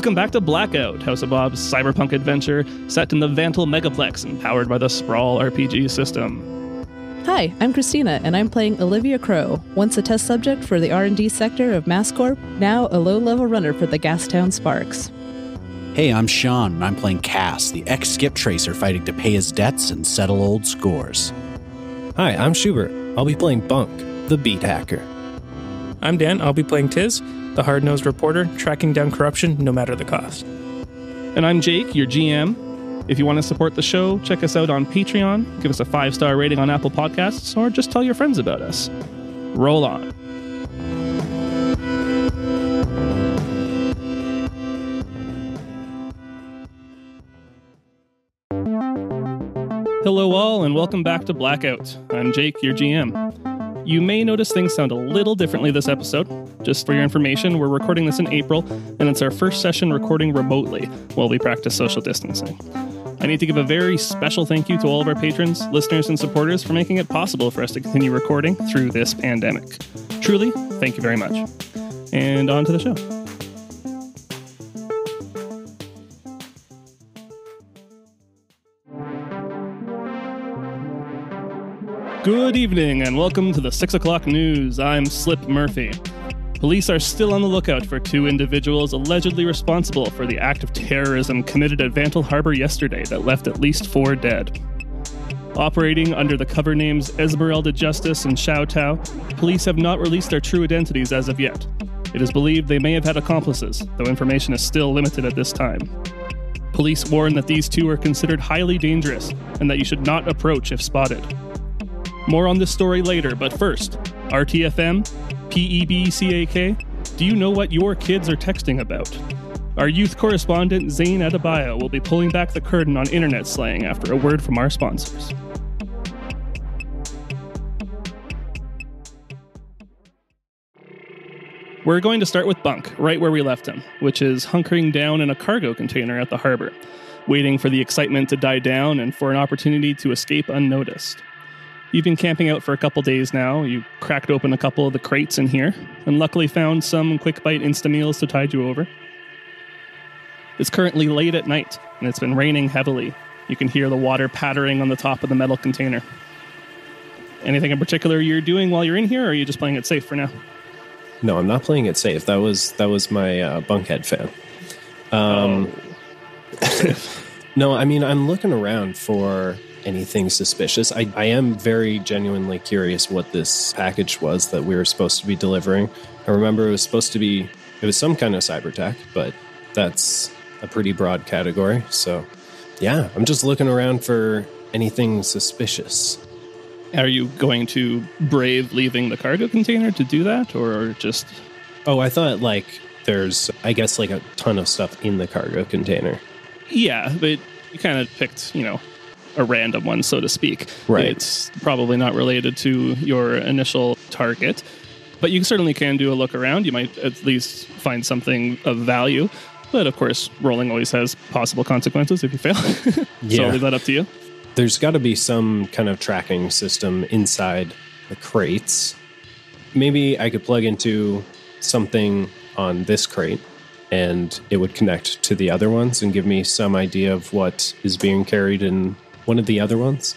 Welcome back to Blackout, House of Bob's cyberpunk adventure set in the Vantal Megaplex and powered by the Sprawl RPG system. Hi, I'm Cristina, and I'm playing Olivia Crow, once a test subject for the R&D sector of MassCorp, now a low-level runner for the Gastown Sparks. Hey, I'm Shaun, and I'm playing Cass, the ex-skip tracer fighting to pay his debts and settle old scores. Hi, I'm Shubert. I'll be playing Bunk, the beat hacker. I'm Dan. I'll be playing Tiz, the hard-nosed reporter, tracking down corruption no matter the cost. And I'm Jake, your GM. If you want to support the show, check us out on Patreon, give us a 5-star rating on Apple Podcasts, or just tell your friends about us. Roll on. Hello all, and welcome back to Blackout. I'm Jake, your GM. You may notice things sound a little differently this episode. Just for your information, we're recording this in April, and it's our first session recording remotely while we practice social distancing. I need to give a very special thank you to all of our patrons, listeners, and supporters for making it possible for us to continue recording through this pandemic. Truly, thank you very much. And on to the show. Good evening, and welcome to the 6 o'clock news. I'm Slip Murphy. Police are still on the lookout for 2 individuals allegedly responsible for the act of terrorism committed at Vantal Harbor yesterday that left at least 4 dead. Operating under the cover names Esmeralda Justice and Xiao Tao, police have not released their true identities as of yet. It is believed they may have had accomplices, though information is still limited at this time. Police warn that these 2 are considered highly dangerous and that you should not approach if spotted. More on this story later, but first, RTFM, PEBCAK, do you know what your kids are texting about? Our youth correspondent, Zane Adebayo, will be pulling back the curtain on internet slang after a word from our sponsors. We're going to start with Bunk, right where we left him, which is hunkering down in a cargo container at the harbor, waiting for the excitement to die down and for an opportunity to escape unnoticed. You've been camping out for a couple days now. You cracked open a couple of the crates in here, and luckily found some quick bite Insta-meals to tide you over. It's currently late at night, and it's been raining heavily. You can hear the water pattering on the top of the metal container. Anything in particular you're doing while you're in here, or are you just playing it safe for now? No, I'm not playing it safe. That was my Bunkhead fan. No, I mean, I'm looking around for anything suspicious. I am very genuinely curious what this package was that we were supposed to be delivering. I remember it was some kind of cyber tech, but that's a pretty broad category. So yeah, I'm just looking around for anything suspicious. Are you going to brave leaving the cargo container to do that, or just... Oh, I thought there's, I guess, a ton of stuff in the cargo container. Yeah, but you kind of picked, a random one, so to speak. Right. It's probably not related to your initial target, but you certainly can do a look around. You might at least find something of value, but of course, rolling always has possible consequences if you fail. Yeah. So I'll leave that up to you. There's got to be some kind of tracking system inside the crates. Maybe I could plug into something on this crate and it would connect to the other ones and give me some idea of what is being carried in one of the other ones.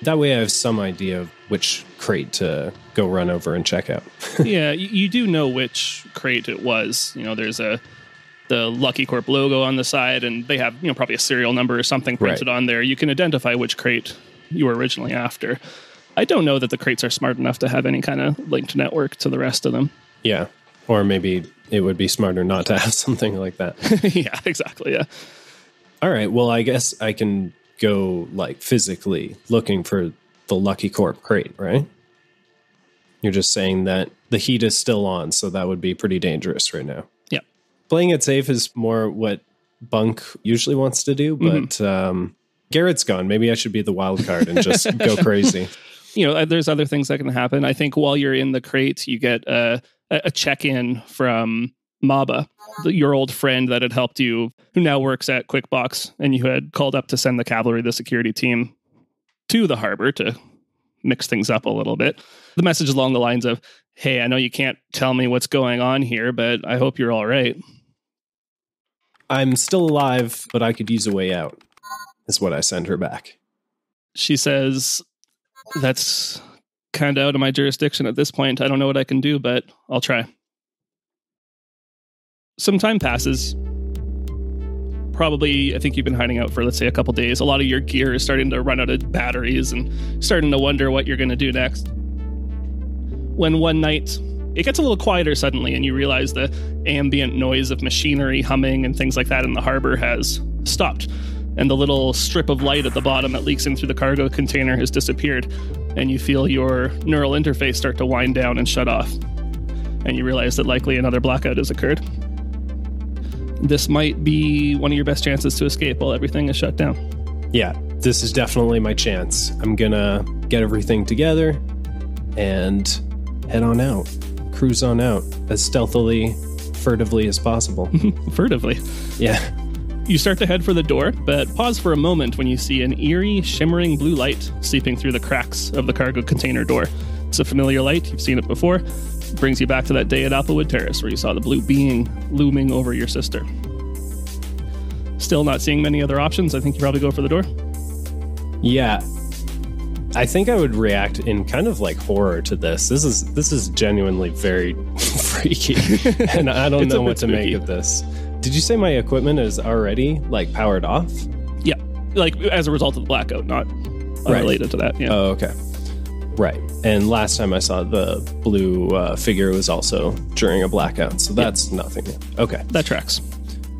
That way I have some idea of which crate to go run over and check out. Yeah, you do know which crate it was. There's the Lucky Corp logo on the side, and they have probably a serial number or something printed on there. You can identify which crate you were originally after. I don't know that the crates are smart enough to have any kind of linked network to the rest of them. Yeah, or maybe it would be smarter not to have something like that. Yeah, exactly, yeah. All right, well, I guess I can go physically looking for the Lucky Corp crate, right? You're just saying that the heat is still on, so that would be pretty dangerous right now. Yeah. Playing it safe is more what Bunk usually wants to do, but Garrett's gone. Maybe I should be the wild card and just go crazy. There's other things that can happen. I think while you're in the crate, you get a check-in from Maba, your old friend that had helped you, who now works at QuickBox, and you had called up to send the cavalry, the security team, to the harbor to mix things up a little bit. The message along the lines of, hey, I know you can't tell me what's going on here, but I hope you're all right. I'm still alive, but I could use a way out, is what I send her back. She says, that's kind of out of my jurisdiction at this point. I don't know what I can do, but I'll try. Some time passes. Probably, I think you've been hiding out for, let's say, a couple days. A lot of your gear is starting to run out of batteries and starting to wonder what you're going to do next. When one night, it gets a little quieter suddenly, and you realize the ambient noise of machinery humming and things like that in the harbor has stopped. And the little strip of light at the bottom that leaks in through the cargo container has disappeared. And you feel your neural interface start to wind down and shut off. And you realize that likely another blackout has occurred. This might be one of your best chances to escape while everything is shut down. Yeah, this is definitely my chance. I'm gonna get everything together and head on out. Cruise on out as stealthily, furtively as possible. Furtively? Yeah. You start to head for the door, but pause for a moment when you see an eerie, shimmering blue light seeping through the cracks of the cargo container door. It's a familiar light. You've seen it before. It brings you back to that day at Applewood Terrace where you saw the blue being looming over your sister. Still not seeing many other options. I think you probably go for the door. Yeah. I think I would react in kind of like horror to this. This is genuinely very freaky. And I don't know what to make of this. Did you say my equipment is already like powered off? Yeah. Like as a result of the blackout, not related to that. Yeah. Oh, okay. Right. And last time I saw the blue figure was also during a blackout. So that's nothing. Okay. That tracks.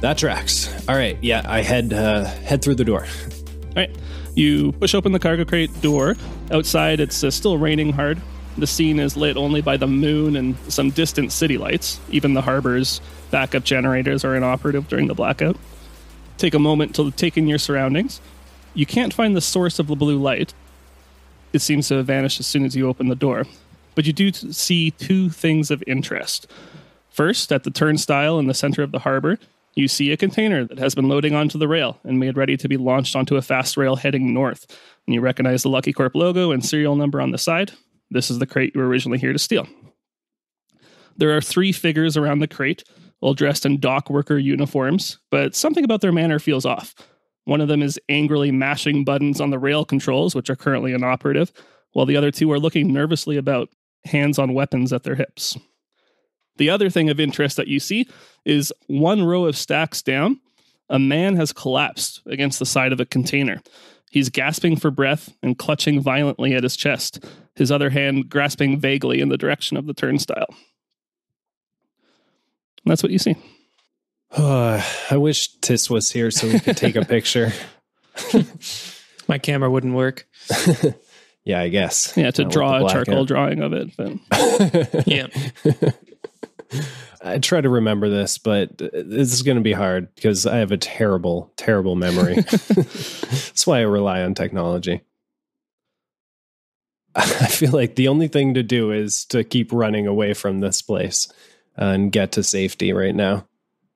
That tracks. All right. Yeah. I head through the door. All right. You push open the cargo crate door. Outside, it's still raining hard. The scene is lit only by the moon and some distant city lights. Even the harbor's backup generators are inoperative during the blackout. Take a moment to take in your surroundings. You can't find the source of the blue light. It seems to have vanished as soon as you open the door. But you do see two things of interest. First, at the turnstile in the center of the harbor, you see a container that has been loading onto the rail and made ready to be launched onto a fast rail heading north. And you recognize the Lucky Corp logo and serial number on the side. This is the crate you were originally here to steal. There are 3 figures around the crate, all dressed in dock worker uniforms, but something about their manner feels off. One of them is angrily mashing buttons on the rail controls, which are currently inoperative, while the other 2 are looking nervously about, hands on weapons at their hips. The other thing of interest that you see is 1 row of stacks down, a man has collapsed against the side of a container. He's gasping for breath and clutching violently at his chest, his other hand grasping vaguely in the direction of the turnstile. And that's what you see. I wish Tis was here so we could take a picture. My camera wouldn't work. Yeah, I guess. Yeah, to draw a charcoal drawing of it. But. Yeah. I try to remember this, but this is going to be hard because I have a terrible, terrible memory. That's why I rely on technology. I feel like the only thing to do is to keep running away from this place and get to safety right now.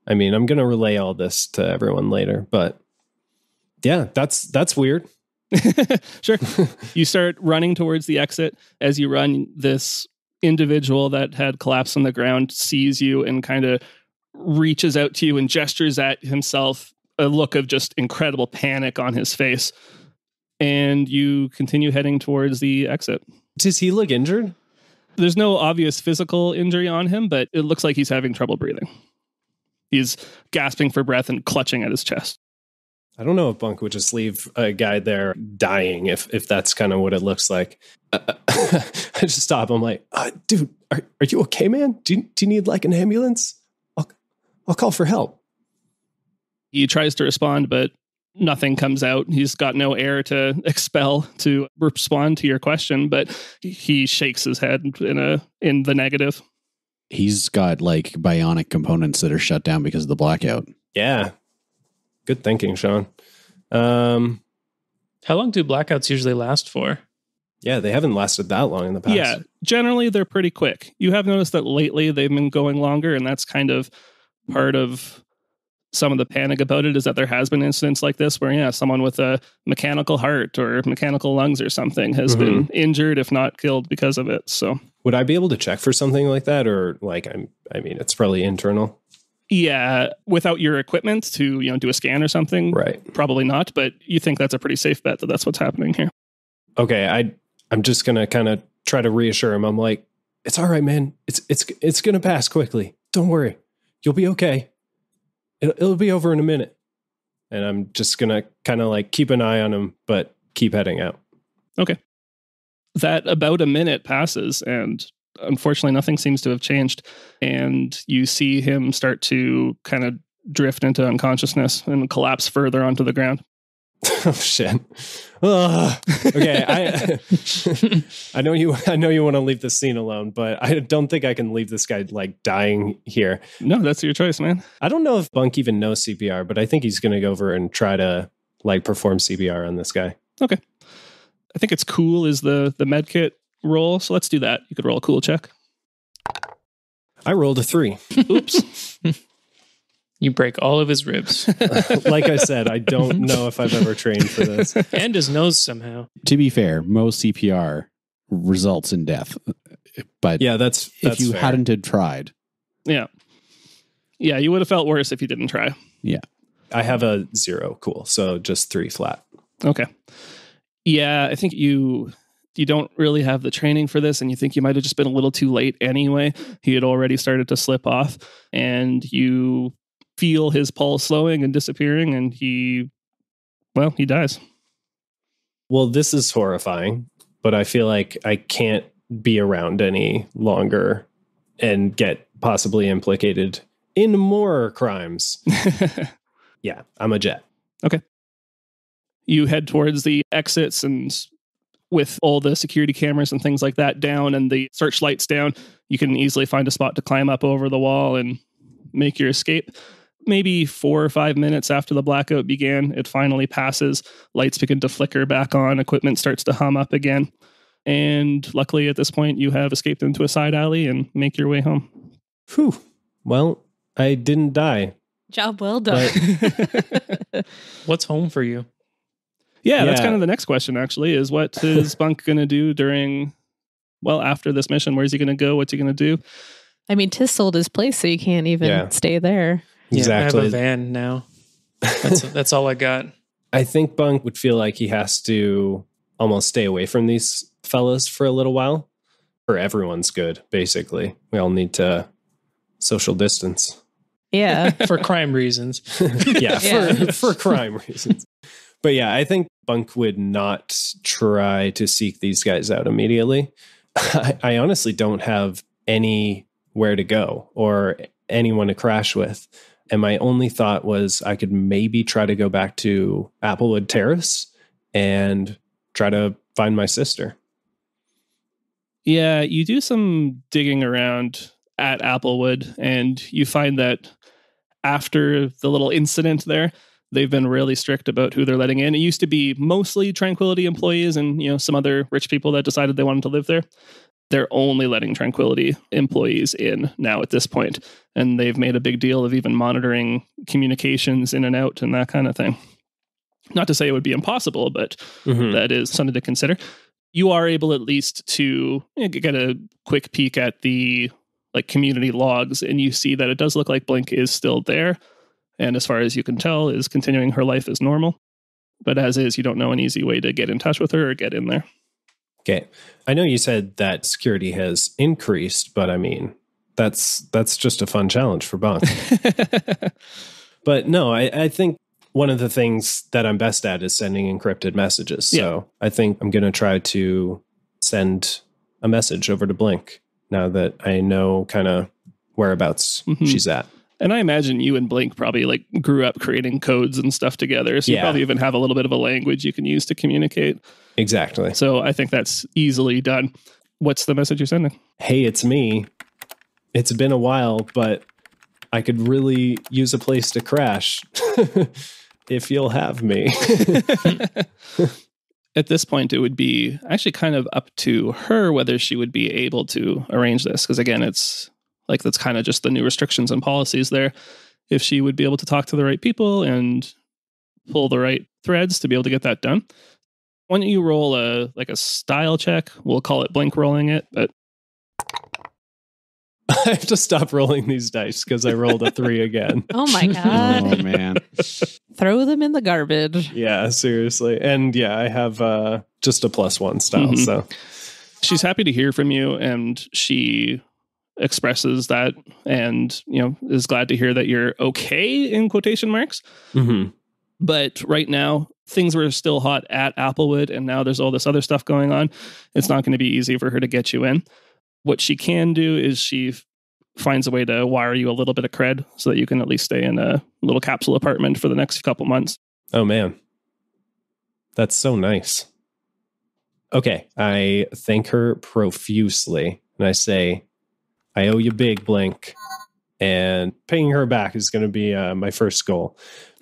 I mean, I'm going to relay all this to everyone later, but yeah, that's weird. Sure. You start running towards the exit. As you run, this individual that had collapsed on the ground sees you and kind of reaches out to you and gestures at himself, a look of just incredible panic on his face. And you continue heading towards the exit. Does he look injured? There's no obvious physical injury on him, but it looks like he's having trouble breathing. He's gasping for breath and clutching at his chest. I don't know if Bunk would just leave a guy there dying if that's kind of what it looks like. I just stop. I'm like, dude, are you okay, man? Do you need like an ambulance? I'll call for help. He tries to respond, but nothing comes out. He's got no air to expel to respond to your question, but he shakes his head in the negative. He's got like bionic components that are shut down because of the blackout. Yeah. Good thinking, Shaun. How long do blackouts usually last for? Yeah, they haven't lasted that long in the past. Yeah, generally they're pretty quick. You have noticed that lately they've been going longer, and that's kind of part of some of the panic about it, is that there has been incidents like this where, someone with a mechanical heart or mechanical lungs or something has been injured, if not killed, because of it. So, would I be able to check for something like that, or like I mean, it's probably internal? Yeah, without your equipment to, do a scan or something. Right. Probably not, but you think that's a pretty safe bet that that's what's happening here. Okay, I'm just going to kind of try to reassure him. I'm like, it's all right, man. It's going to pass quickly. Don't worry. You'll be okay. It'll be over in a minute. And I'm just going to kind of like keep an eye on him, but keep heading out. Okay. That about a minute passes, and unfortunately nothing seems to have changed. And you see him start to kind of drift into unconsciousness and collapse further onto the ground. Oh shit. Okay, I know you want to leave the scene alone, but I don't think I can leave this guy like dying here. No, that's your choice, man. I don't know if Bunk even knows CPR, but I think he's going to go over and try to like perform CPR on this guy. Okay. I think it's cool is the med kit roll, so let's do that. You could roll a cool check. I rolled a 3. Oops. You break all of his ribs. Like I said, I don't know if I've ever trained for this. And his nose somehow. To be fair, most CPR results in death. But yeah, that's if you fair. hadn't had tried. Yeah. Yeah, you would have felt worse if you didn't try. Yeah. I have a 0. Cool. So just 3 flat. Okay. Yeah, I think you don't really have the training for this, and you think you might have just been a little too late anyway. He had already started to slip off, and you feel his pulse slowing and disappearing, and he dies. Well, this is horrifying, but I feel like I can't be around any longer and get possibly implicated in more crimes. Yeah, I'm a jet. Okay. You head towards the exits, and with all the security cameras and things like that down and the searchlights down, you can easily find a spot to climb up over the wall and make your escape. Maybe 4 or 5 minutes after the blackout began, it finally passes. Lights begin to flicker back on. Equipment starts to hum up again. And luckily at this point, you have escaped into a side alley and make your way home. Whew. Well, I didn't die. Job well done. What's home for you? Yeah, that's kind of the next question, actually, is what is Bunk going to do after this mission? Where's he going to go? What's he going to do? I mean, Tis sold his place, so you can't even stay there. Exactly. Yeah, I have a van now. That's all I got. I think Bunk would feel like he has to almost stay away from these fellas for a little while. For everyone's good, basically. We all need to social distance. Yeah. For crime reasons. For crime reasons. But yeah, I think Bunk would not try to seek these guys out immediately. I honestly don't have anywhere to go or anyone to crash with. And my only thought was I could maybe try to go back to Applewood Terrace and try to find my sister. Yeah, you do some digging around at Applewood, and you find that after the little incident there, they've been really strict about who they're letting in. It used to be mostly Tranquility employees and, some other rich people that decided they wanted to live there. They're only letting Tranquility employees in now at this point. And they've made a big deal of even monitoring communications in and out and that kind of thing. Not to say it would be impossible, but that is something to consider. You are able at least to get a quick peek at the community logs, and you see that it does look like Blink is still there. And as far as you can tell, is continuing her life as normal. But as is, you don't know an easy way to get in touch with her or get in there. Okay. I know you said that security has increased, but I mean, that's just a fun challenge for Bunk. But no, I think one of the things that I'm best at is sending encrypted messages. So I think I'm going to try to send a message over to Blink now that I know kind of whereabouts she's at. And I imagine you and Blink probably grew up creating codes and stuff together. So you probably even have a little bit of a language you can use to communicate. Exactly. So I think that's easily done. What's the message you're sending? Hey, it's me. It's been a while, but I could really use a place to crash if you'll have me. At this point, it would be actually kind of up to her whether she would be able to arrange this. Because again, it's that's kind of just the new restrictions and policies there. If she would be able to talk to the right people and pull the right threads to be able to get that done. Why don't you roll a style check? We'll call it Blink rolling it, but I have to stop rolling these dice because I rolled a 3 again. Oh my God. Oh, man. Throw them in the garbage. Yeah, seriously. And yeah, I have just a +1 style. So She's happy to hear from you, and she expresses that, and is glad to hear that you're okay in quotation marks. Mm-hmm. But right now, things were still hot at Applewood, and now there's all this other stuff going on. It's not going to be easy for her to get you in. What she can do is she finds a way to wire you a little bit of cred so that you can at least stay in a little capsule apartment for the next couple months. Oh, man. That's so nice. Okay, I thank her profusely, and I say, I owe you big, Blink, and paying her back is going to be my first goal.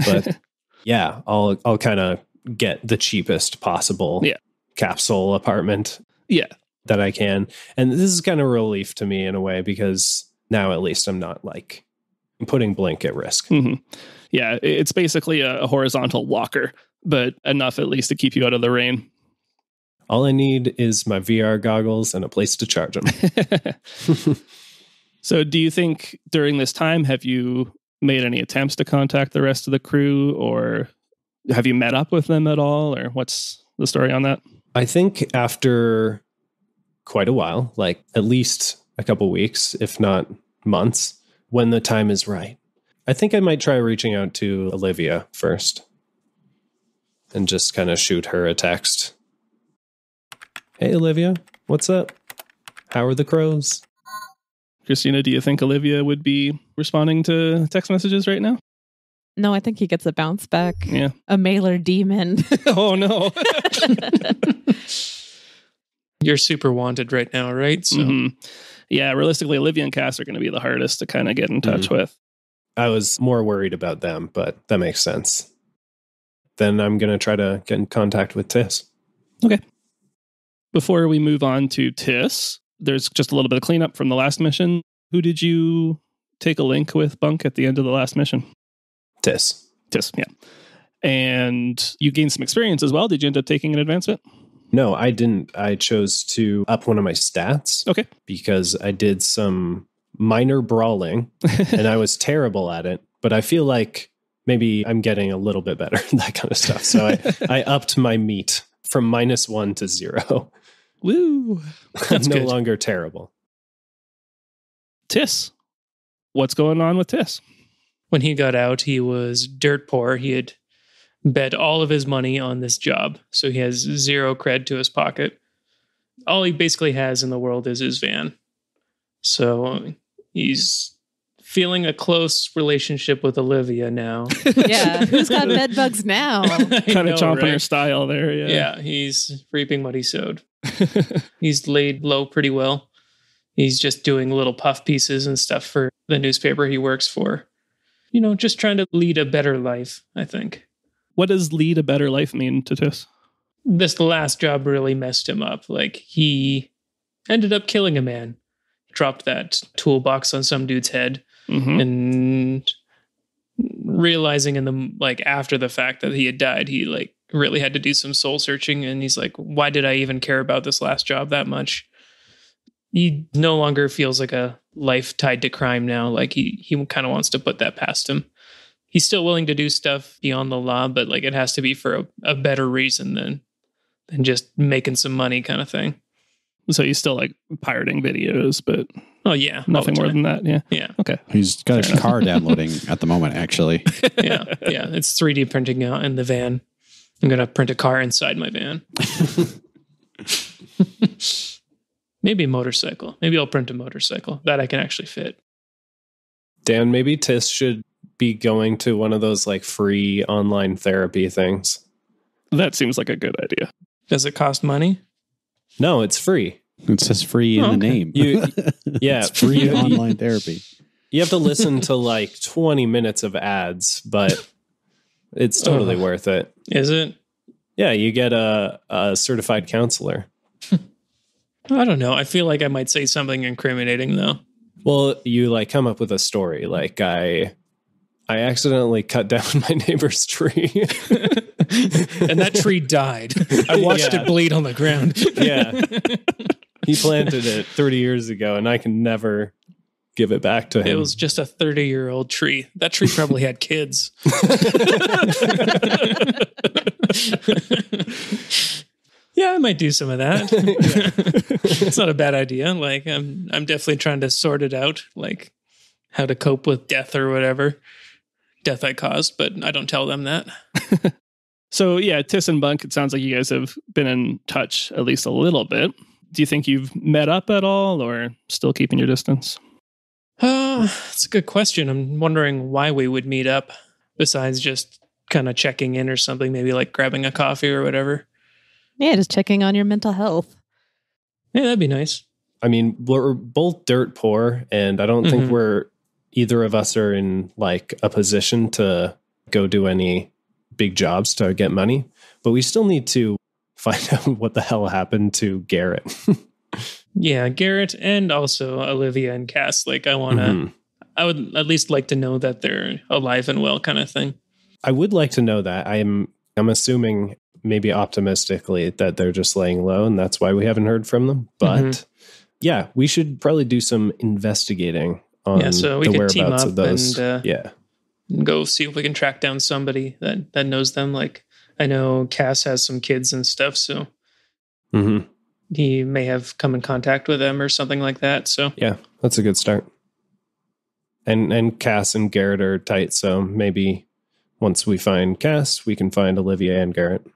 But yeah, I'll kind of get the cheapest possible capsule apartment that I can. And this is kind of a relief to me in a way, because now at least I'm not putting Blink at risk. Mm-hmm. Yeah, it's basically a horizontal walker, but enough at least to keep you out of the rain. All I need is my VR goggles and a place to charge them. So do you think during this time, have you made any attempts to contact the rest of the crew, or have you met up with them at all, or what's the story on that? I think after quite a while, like at least a couple weeks, if not months, when the time is right, I think I might try reaching out to Olivia first and just kind of shoot her a text. Hey, Olivia, what's up? How are the crows? Cristina, do you think Olivia would be responding to text messages right now? No, I think he gets a bounce back. Yeah. A mailer demon. Oh, no. You're super wanted right now, right? So Yeah, realistically, Olivia and Cass are going to be the hardest to kind of get in touch with. I was more worried about them, but that makes sense. Then I'm going to try to get in contact with Tiss. Okay. Before we move on to Tiss, there's just a little bit of cleanup from the last mission. Who did you take a link with, Bunk, at the end of the last mission? Tiss, yeah. And you gained some experience as well. Did you end up taking an advancement? No, I didn't. I chose to up one of my stats. Okay. Because I did some minor brawling and I was terrible at it, but I feel like maybe I'm getting a little bit better, that kind of stuff. So I upped my meat from -1 to 0. Woo. I'm no longer terrible. Tiss. What's going on with Tiss? when he got out, he was dirt poor. He had bet all of his money on this job. So he has zero cred to his pocket. All he basically has in the world is his van. So he's feeling a close relationship with Olivia now. Yeah, who's got bed bugs now? Kind of chomping her style there. Yeah, he's reaping what he sowed. He's laid low pretty well. He's just doing little puff pieces and stuff for the newspaper he works for. You know, just trying to lead a better life, I think. What does lead a better life mean to Tiss? This last job really messed him up. Like, he ended up killing a man. Dropped that toolbox on some dude's head. Mm-hmm. And realizing in the, like, after the fact that he had died, he, like, really had to do some soul searching. And he's like, why did I even care about this last job that much? He no longer feels like a life tied to crime now. Like, he kind of wants to put that past him. He's still willing to do stuff beyond the law, but, like, it has to be for a better reason than just making some money kind of thing. So he's still, like, pirating videos, but oh yeah, nothing more than that. Yeah. Okay. He's got a car downloading at the moment, actually. Yeah. It's 3D printing out in the van. I'm gonna print a car inside my van. Maybe a motorcycle. Maybe I'll print a motorcycle that I can actually fit. Dan, maybe Tiss should be going to one of those, like, free online therapy things. That seems like a good idea. Does it cost money? No, it's free. It says free in the name. It's free online therapy. You have to listen to like 20 minutes of ads, but it's totally worth it. Is it? Yeah, you get a certified counselor. I don't know. I feel like I might say something incriminating, though. Well, you like come up with a story. Like, I accidentally cut down my neighbor's tree. And that tree died. I watched it bleed on the ground. Yeah. He planted it 30 years ago, and I can never give it back to him. It was just a 30-year-old tree. That tree probably had kids. Yeah, I might do some of that. It's not a bad idea. Like, I'm definitely trying to sort it out, like how to cope with death or whatever. Death I caused, but I don't tell them that. So yeah, Tiss and Bunk, it sounds like you guys have been in touch at least a little bit. Do you think you've met up at all or still keeping your distance? That's a good question. I'm wondering why we would meet up besides just kind of checking in or something, maybe like grabbing a coffee or whatever. Yeah, just checking on your mental health. Yeah, that'd be nice. I mean, we're both dirt poor, and I don't think either of us are in like a position to go do any big jobs to get money, but we still need to find out what the hell happened to Garrett. Yeah, Garrett and also Olivia and Cass. Like, I would at least like to know that they're alive and well, kind of thing. I would like to know that. I'm assuming, maybe optimistically, that they're just laying low and that's why we haven't heard from them. But yeah, we should probably do some investigating on so we the could whereabouts team up of those. and go see if we can track down somebody that knows them. Like, I know Cass has some kids and stuff, so he may have come in contact with them or something like that. So yeah, that's a good start. And Cass and Garrett are tight, so maybe once we find Cass, we can find Olivia and Garrett.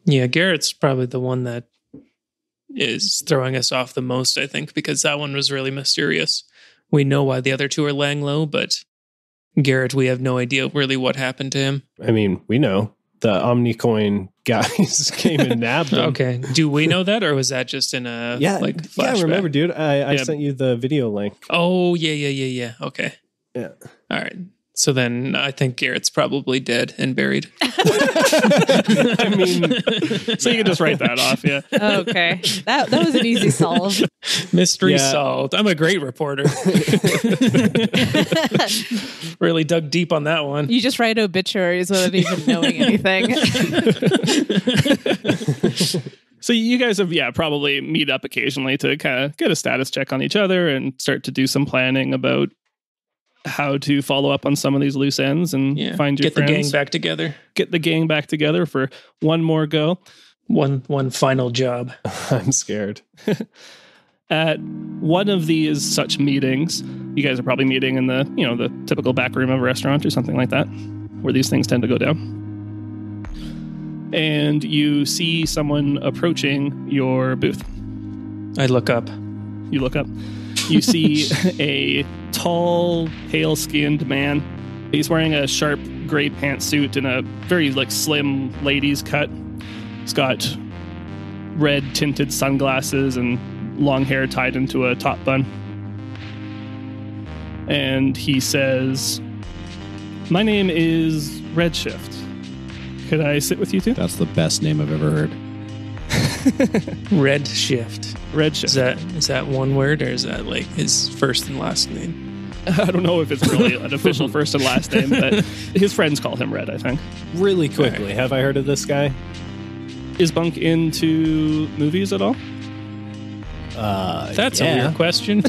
Yeah, Garrett's probably the one that is throwing us off the most, I think, because that one was really mysterious. We know why the other two are laying low, but Garrett, we have no idea really what happened to him. I mean, we know. The Omnicoin guys came and nabbed him. Okay. Do we know that, or was that just in a flashback? Yeah, remember, dude? I sent you the video link. Oh, yeah. Okay. Yeah. All right. So then I think Garrett's probably dead and buried. I mean, so you can just write that off, yeah. Okay. That was an easy solve. Mystery solved. I'm a great reporter. Really dug deep on that one. You just write obituaries without even knowing anything. So you guys have, probably meet up occasionally to kind of get a status check on each other and start to do some planning about how to follow up on some of these loose ends and find your friends. Get the gang back together. Get the gang back together for one more go. One final job. I'm scared. At one of these such meetings, you guys are probably meeting in the, the typical back room of a restaurant or something like that, where these things tend to go down. And you see someone approaching your booth. I look up. You look up. You see a tall, pale-skinned man. He's wearing a sharp gray pantsuit and a very slim ladies cut. He's got red tinted sunglasses and long hair tied into a top bun. And he says, "My name is Redshift. Could I sit with you two?" That's the best name I've ever heard. Redshift. Redshift. Is that one word, or is that like his first and last name? I don't know if it's really an official first and last name, but his friends call him Red, I think. Really quickly, have I heard of this guy? Is Bunk into movies at all? That's a weird question.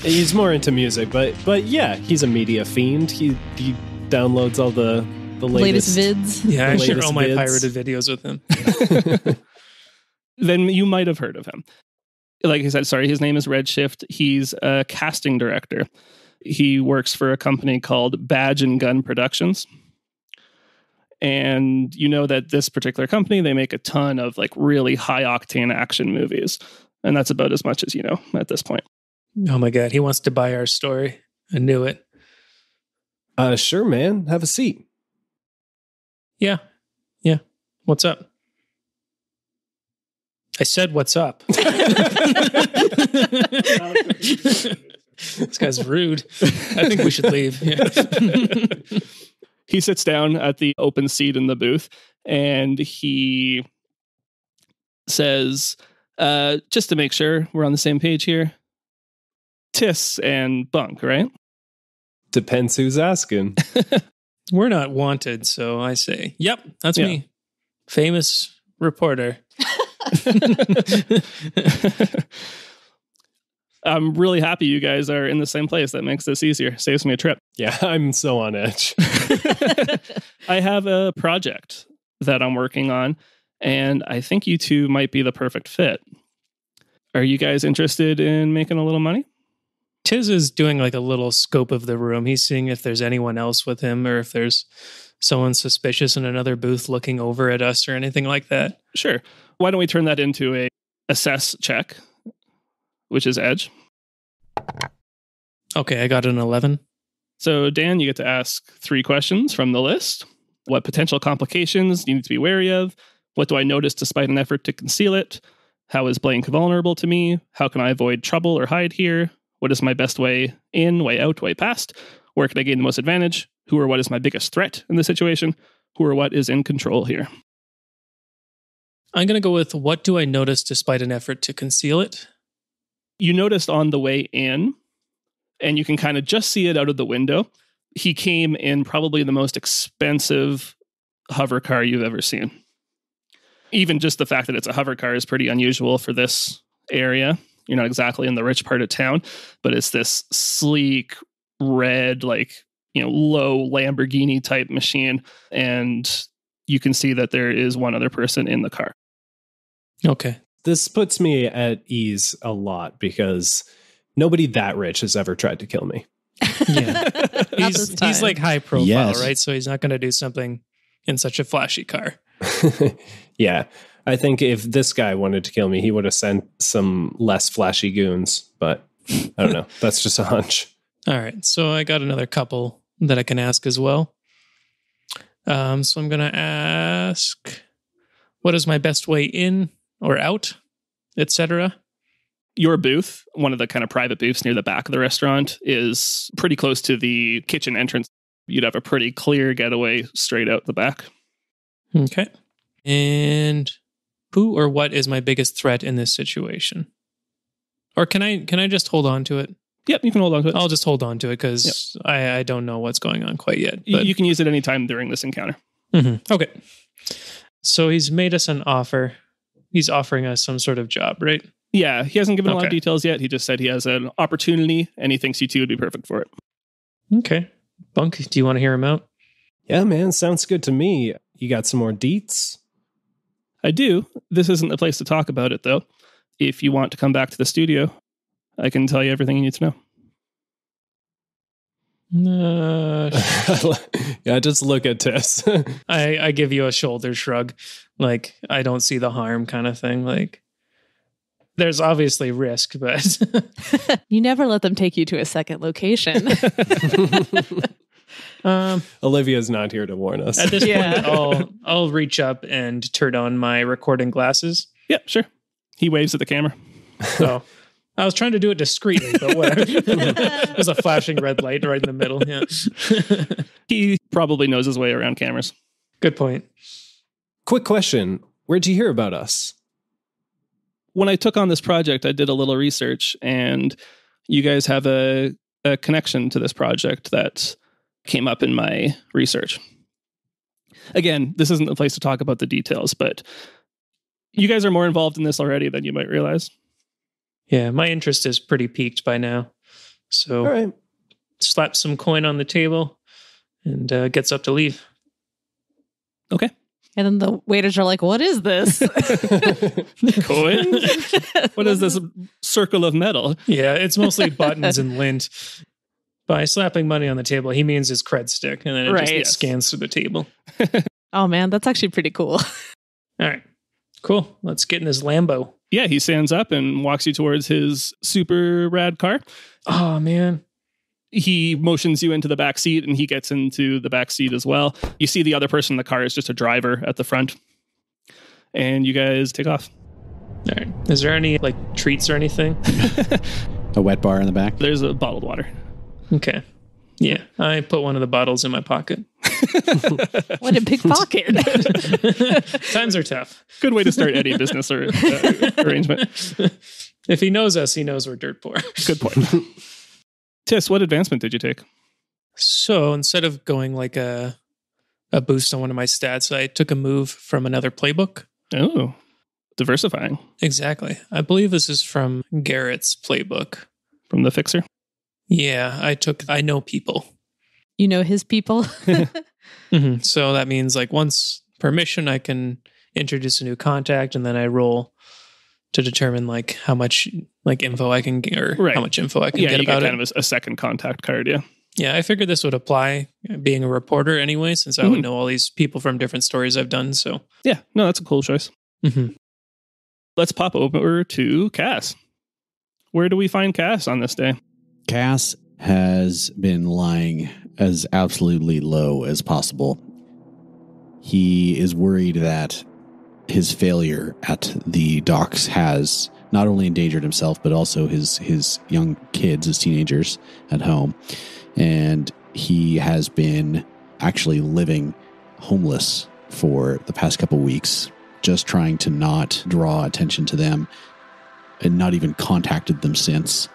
He's more into music, but yeah, he's a media fiend. He downloads all the latest vids. Yeah, I share all my vids. pirated videos with him. Then you might have heard of him. Like I said, sorry, his name is Redshift. He's a casting director. He works for a company called Badge and Gun Productions. And you know that this particular company, they make a ton of really high octane action movies. And that's about as much as you know at this point. Oh my God, he wants to buy our story. I knew it. Sure, man. Have a seat. Yeah. What's up? I said, what's up? This guy's rude. I think we should leave. Yeah. He sits down at the open seat in the booth and he says, just to make sure we're on the same page here, Tiss and Bunk, right? Depends who's asking. We're not wanted, so I say, yep, that's me. Famous reporter. I'm really happy you guys are in the same place. That makes this easier. Saves me a trip. Yeah, I'm so on edge. I have a project that I'm working on, and I think you two might be the perfect fit. Are you guys interested in making a little money? Tiz is doing like a little scope of the room. He's seeing if there's anyone else with him or if there's someone suspicious in another booth looking over at us or anything like that. Sure. Why don't we turn that into a assess check, which is edge. Okay, I got an 11. So, Dan, you get to ask 3 questions from the list. What potential complications do you need to be wary of? What do I notice despite an effort to conceal it? How is blank vulnerable to me? How can I avoid trouble or hide here? What is my best way in, way out, way past? Where can I gain the most advantage? Who or what is my biggest threat in this situation? Who or what is in control here? I'm going to go with what do I notice despite an effort to conceal it? You noticed on the way in, and you can kind of just see it out of the window, he came in probably the most expensive hover car you've ever seen. Even just the fact that it's a hover car is pretty unusual for this area. You're not exactly in the rich part of town, but it's this sleek, red, low Lamborghini type machine. And you can see that there is one other person in the car. Okay. This puts me at ease a lot because nobody that rich has ever tried to kill me. Yeah. he's like high profile, Yes. right? So he's not going to do something in such a flashy car. Yeah. I think if this guy wanted to kill me, he would have sent some less flashy goons, but I don't know. That's just a hunch. All right. So I got another couple that I can ask as well. So I'm going to ask, what is my best way in or out, etc.? Your booth, one of the kind of private booths near the back of the restaurant, is pretty close to the kitchen entrance. You'd have a pretty clear getaway straight out the back. Okay. And who or what is my biggest threat in this situation? Or can I just hold on to it? Yep, you can hold on to it. I'll just hold on to it because I don't know what's going on quite yet. But You can use it anytime during this encounter. Mm-hmm. Okay. So he's made us an offer. He's offering us some sort of job, right? Yeah, he hasn't given a lot of Okay. details yet. He just said he has an opportunity and he thinks you two would be perfect for it. Okay. Bunk, do you want to hear him out? Yeah, man. Sounds good to me. You got some more deets? I do. This isn't the place to talk about it, though. If you want to come back to the studio, I can tell you everything you need to know. Yeah, just look at Tess. I give you a shoulder shrug. Like, I don't see the harm kind of thing. Like, there's obviously risk, but... You never let them take you to a second location. Olivia's not here to warn us. At this point, I'll reach up and turn on my recording glasses. Yeah, sure. He waves at the camera. So I was trying to do it discreetly, but whatever. There's a flashing red light right in the middle. Yeah. He probably knows his way around cameras. Good point. Quick question. Where'd you hear about us? When I took on this project, I did a little research, and you guys have a connection to this project that came up in my research. Again, this isn't the place to talk about the details, but you guys are more involved in this already than you might realize. Yeah, my interest is pretty peaked by now. So All right. slaps some coin on the table and gets up to leave. Okay. And then the waiters are like, what is this? Coin? What is this circle of metal? Yeah, it's mostly buttons and lint. By slapping money on the table, he means his cred stick, and then it Right. just scans through the table. Oh, man, that's actually pretty cool. All right, cool. Let's get in this Lambo. Yeah, he stands up and walks you towards his super rad car. Oh, man. He motions you into the back seat, and he gets into the back seat as well. You see the other person in the car is just a driver at the front. And you guys take off. All right. Is there any treats or anything? A wet bar in the back. There's a bottled water. Okay. Yeah, I put one of the bottles in my pocket. What a big pocket. Times are tough. Good way to start any business or arrangement. If he knows us, he knows we're dirt poor. Good point. Tiss, what advancement did you take? So instead of going like a boost on one of my stats, I took a move from another playbook. Oh, diversifying. Exactly. I believe this is from Garrett's playbook. from the fixer? Yeah, I know people. You know his people? So that means like once per mission, I can introduce a new contact, and then I roll to determine like how much like info I can get, or how much info I can get about it. Kind of a second contact card, yeah. Yeah, I figured this would apply being a reporter anyway, since I would know all these people from different stories I've done. So yeah, no, that's a cool choice. Let's pop over to Cass. Where do we find Cass on this day? Cass has been lying as absolutely low as possible. He is worried that his failure at the docks has not only endangered himself, but also his young kids, his teenagers at home. And he has been actually living homeless for the past couple weeks, just trying to not draw attention to them and not even contacted them since,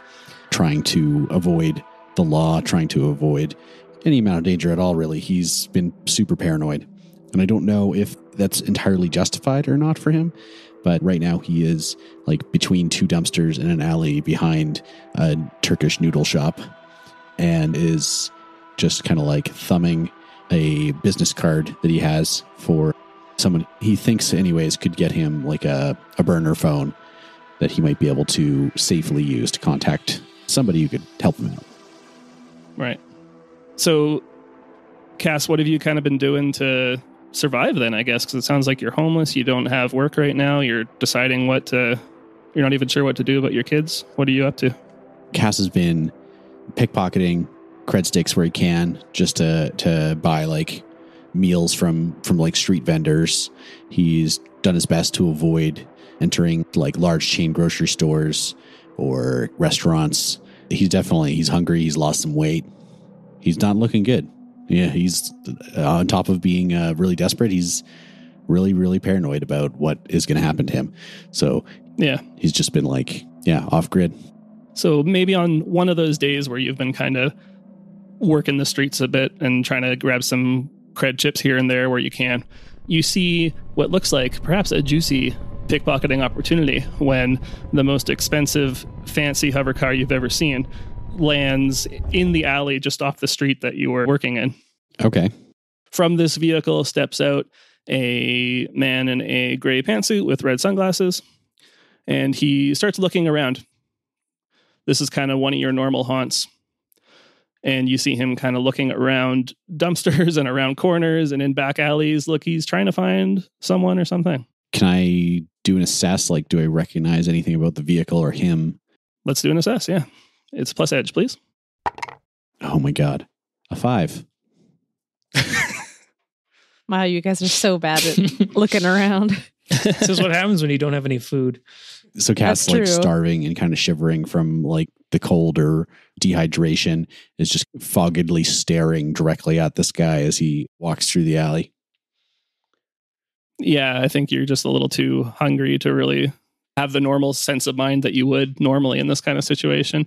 trying to avoid the law, trying to avoid any amount of danger at all, really. He's been super paranoid. And I don't know if that's entirely justified or not for him, but right now he is like between two dumpsters in an alley behind a Turkish noodle shop and is just kind of like thumbing a business card that he has for someone he thinks anyways could get him like a burner phone that he might be able to safely use to contact somebody who could help him out. Right. So, Cass, what have you kind of been doing to survive then, I guess? Because it sounds like you're homeless, you don't have work right now, you're deciding you're not even sure what to do about your kids. What are you up to? Cass has been pickpocketing cred sticks where he can, just to buy like meals from like street vendors. He's done his best to avoid entering like large chain grocery stores or restaurants. He's hungry. He's lost some weight. He's not looking good. Yeah, he's on top of being really desperate. He's really, really paranoid about what is going to happen to him. So yeah, he's just been like, off grid. So maybe on one of those days where you've been kind of working the streets a bit and trying to grab some cred chips here and there where you can, you see what looks like perhaps a juicy pickpocketing opportunity when the most expensive fancy hover car you've ever seen lands in the alley just off the street that you were working in. Okay. From this vehicle steps out a man in a gray pantsuit with red sunglasses, and he starts looking around. This is kind of one of your normal haunts. And you see him kind of looking around dumpsters and around corners and in back alleys. Look, he's trying to find someone or something. Can I do an assess? Like, do I recognize anything about the vehicle or him? Let's do an assess, yeah. It's plus edge, please. Oh my God. A 5. Wow, you guys are so bad at looking around. This is what happens when you don't have any food. So Cass, like starving and kind of shivering from like the cold or dehydration, is just foggedly staring directly at this guy as he walks through the alley. Yeah, I think you're just a little too hungry to really have the normal sense of mind that you would normally in this kind of situation.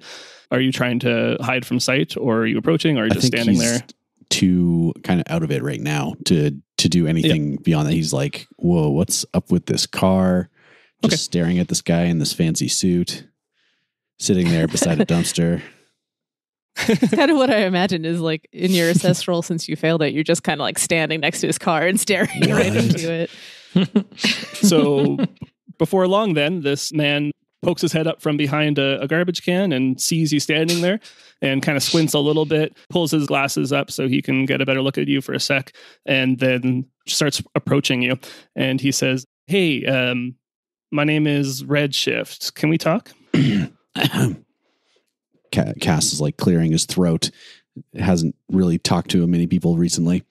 Are you trying to hide from sight, or are you approaching, or are you just standing there? Too kind of out of it right now to do anything beyond that. He's like, whoa, what's up with this car? Just staring at this guy in this fancy suit, sitting there beside a dumpster. It's kind of what I imagine is like in your assess roll, since you failed it, you're just kind of like standing next to his car and staring right into it. So before long then, this man pokes his head up from behind a garbage can and sees you standing there and kind of squints a little bit, pulls his glasses up so he can get a better look at you for a sec, and then starts approaching you. And he says, hey, my name is Redshift. Can we talk? Cass is like clearing his throat. Hasn't really talked to many people recently.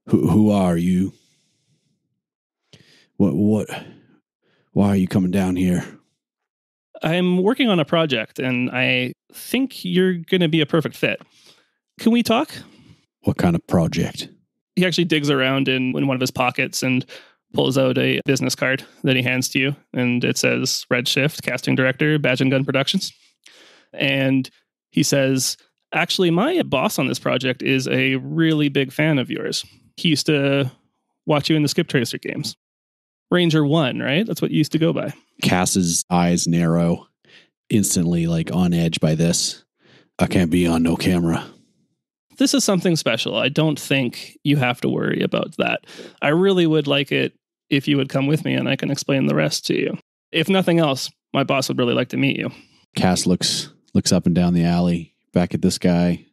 Who are you? What? Why are you coming down here? I'm working on a project, and I think you're going to be a perfect fit. Can we talk? What kind of project? He actually digs around in one of his pockets and pulls out a business card that he hands to you. And it says Redshift, Casting Director, Badge and Gun Productions. And he says, actually, my boss on this project is a really big fan of yours. He used to watch you in the Skip Tracer games. Ranger 1, right? That's what you used to go by. Cass's eyes narrow, instantly like on edge by this. I can't be on no camera. This is something special. I don't think you have to worry about that. I really would like it if you would come with me and I can explain the rest to you. If nothing else, my boss would really like to meet you. Cass looks up and down the alley, back at this guy